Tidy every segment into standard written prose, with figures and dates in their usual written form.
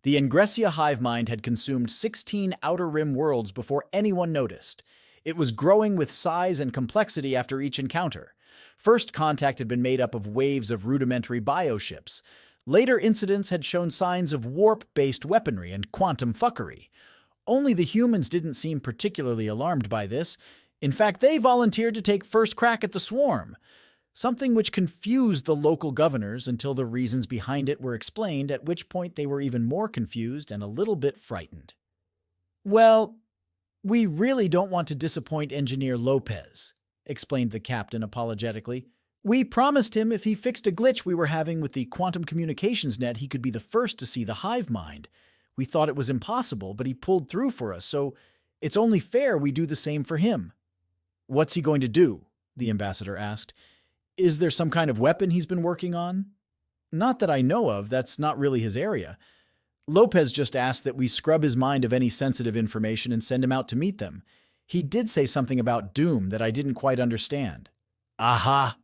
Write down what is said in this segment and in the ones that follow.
The Ingressia Hivemind had consumed 16 Outer Rim worlds before anyone noticed. It was growing with size and complexity after each encounter. First contact had been made up of waves of rudimentary bioships. Later incidents had shown signs of warp-based weaponry and quantum fuckery. Only the humans didn't seem particularly alarmed by this. In fact, they volunteered to take first crack at the swarm, something which confused the local governors until the reasons behind it were explained, at which point they were even more confused and a little bit frightened. "Well, we really don't want to disappoint Engineer Lopez," explained the captain apologetically. "We promised him if he fixed a glitch we were having with the quantum communications net, he could be the first to see the hive mind. We thought it was impossible, but he pulled through for us, so it's only fair we do the same for him." "What's he going to do?" the ambassador asked. "Is there some kind of weapon he's been working on?" "Not that I know of. That's not really his area. Lopez just asked that we scrub his mind of any sensitive information and send him out to meet them. He did say something about doom that I didn't quite understand." "Aha!"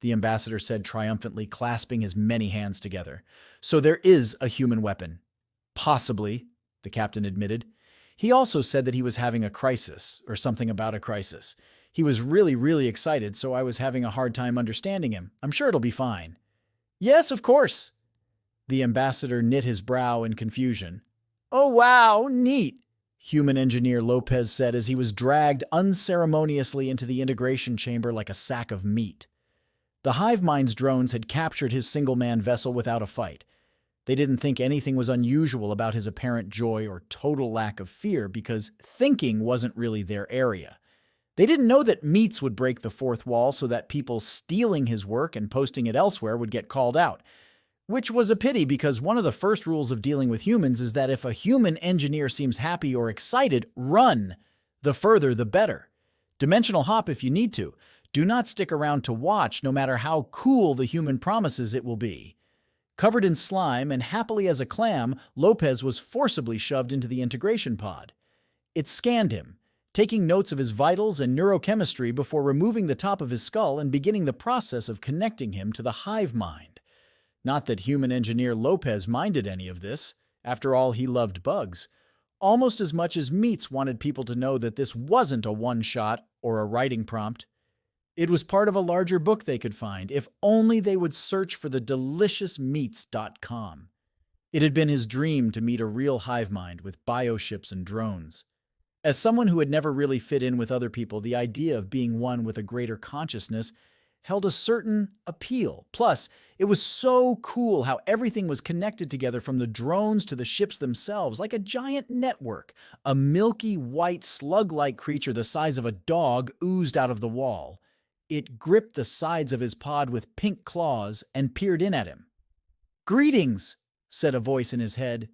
the ambassador said triumphantly, clasping his many hands together. "So there is a human weapon." "Possibly," the captain admitted. He also said that he was having a crisis, or something about a crisis. He was really excited, so I was having a hard time understanding him. I'm sure it'll be fine." "Yes, of course." The ambassador knit his brow in confusion. "Oh wow, neat," human engineer Lopez said as he was dragged unceremoniously into the integration chamber like a sack of meat. The Hivemind's drones had captured his single-man vessel without a fight. They didn't think anything was unusual about his apparent joy or total lack of fear because thinking wasn't really their area. They didn't know that Meats would break the fourth wall so that people stealing his work and posting it elsewhere would get called out. Which was a pity because one of the first rules of dealing with humans is that if a human engineer seems happy or excited, run. The further, the better. Dimensional hop if you need to. Do not stick around to watch no matter how cool the human promises it will be. Covered in slime and happily as a clam, Lopez was forcibly shoved into the integration pod. It scanned him, taking notes of his vitals and neurochemistry before removing the top of his skull and beginning the process of connecting him to the hive mind. Not that human engineer Lopez minded any of this. After all, he loved bugs. Almost as much as Meats wanted people to know that this wasn't a one-shot or a writing prompt. It was part of a larger book they could find, if only they would search for TheDeliciousMeats.com. It had been his dream to meet a real hive mind with bioships and drones. As someone who had never really fit in with other people, the idea of being one with a greater consciousness held a certain appeal. Plus, it was so cool how everything was connected together from the drones to the ships themselves, like a giant network. A milky white slug-like creature the size of a dog oozed out of the wall. It gripped the sides of his pod with pink claws and peered in at him. "Greetings," said a voice in his head.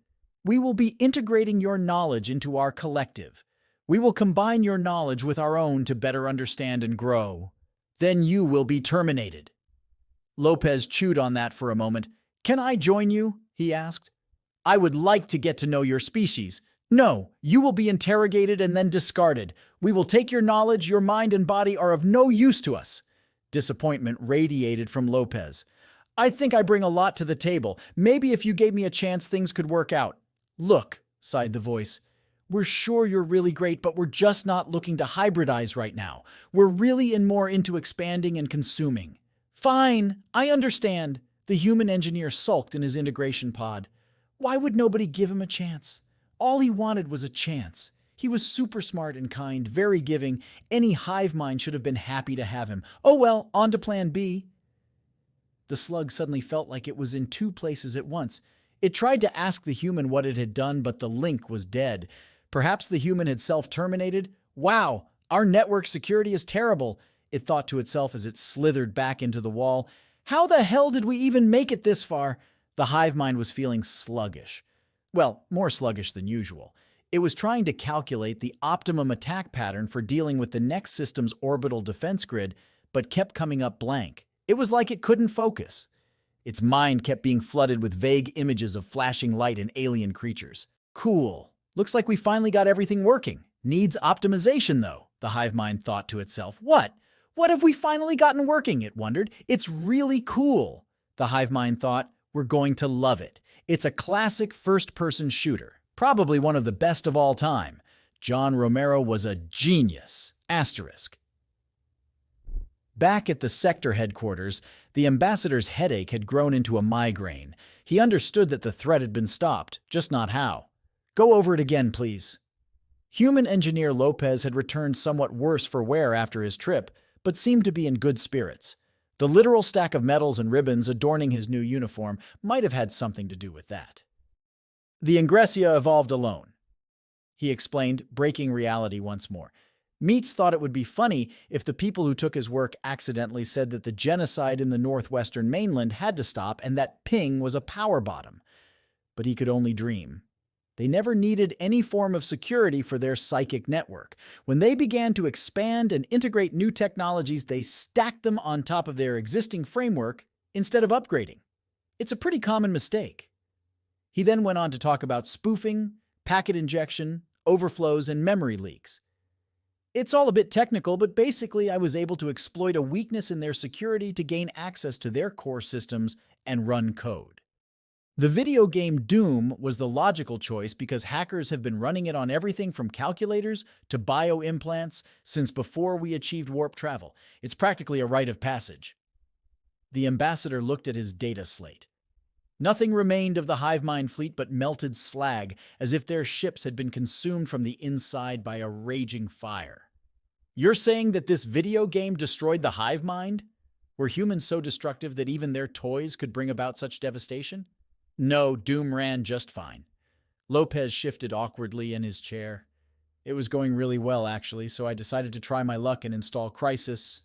"We will be integrating your knowledge into our collective. We will combine your knowledge with our own to better understand and grow. Then you will be terminated." Lopez chewed on that for a moment. "Can I join you?" he asked. "I would like to get to know your species." "No, you will be interrogated and then discarded. We will take your knowledge, your mind and body are of no use to us." Disappointment radiated from Lopez. "I think I bring a lot to the table. Maybe if you gave me a chance, things could work out." "Look," sighed the voice, "we're sure you're really great, but we're just not looking to hybridize right now. We're really more into expanding and consuming." "Fine, I understand." The human engineer sulked in his integration pod. Why would nobody give him a chance? All he wanted was a chance. He was super smart and kind, very giving. Any hive mind should have been happy to have him. Oh well, on to plan B. The slug suddenly felt like it was in two places at once. It tried to ask the human what it had done, but the link was dead. Perhaps the human had self-terminated? "Wow, our network security is terrible," it thought to itself as it slithered back into the wall. "How the hell did we even make it this far?" The hive mind was feeling sluggish. Well, more sluggish than usual. It was trying to calculate the optimum attack pattern for dealing with the next system's orbital defense grid, but kept coming up blank. It was like it couldn't focus. Its mind kept being flooded with vague images of flashing light and alien creatures. "Cool. Looks like we finally got everything working. Needs optimization, though," the hive mind thought to itself. "What? What have we finally gotten working?" it wondered. "It's really cool," the hive mind thought. "We're going to love it. It's a classic first-person shooter, probably one of the best of all time. John Romero was a genius. Asterisk. Back at the sector headquarters, the ambassador's headache had grown into a migraine. He understood that the threat had been stopped, just not how. Go over it again, please. Human engineer Lopez had returned somewhat worse for wear after his trip, but seemed to be in good spirits. The literal stack of medals and ribbons adorning his new uniform might have had something to do with that. The Ingressia evolved alone, he explained, breaking reality once more. Meats thought it would be funny if the people who took his work accidentally said that the genocide in the northwestern mainland had to stop and that Ping was a power bottom. But he could only dream. They never needed any form of security for their psychic network. When they began to expand and integrate new technologies, they stacked them on top of their existing framework instead of upgrading. It's a pretty common mistake. He then went on to talk about spoofing, packet injection, overflows, and memory leaks. It's all a bit technical, but basically I was able to exploit a weakness in their security to gain access to their core systems and run code. The video game Doom was the logical choice because hackers have been running it on everything from calculators to bioimplants since before we achieved warp travel. It's practically a rite of passage. The ambassador looked at his data slate. Nothing remained of the Hivemind fleet but melted slag, as if their ships had been consumed from the inside by a raging fire. You're saying that this video game destroyed the Hivemind? Were humans so destructive that even their toys could bring about such devastation? No, Doom ran just fine. Lopez shifted awkwardly in his chair. It was going really well, actually, so I decided to try my luck and install Crisis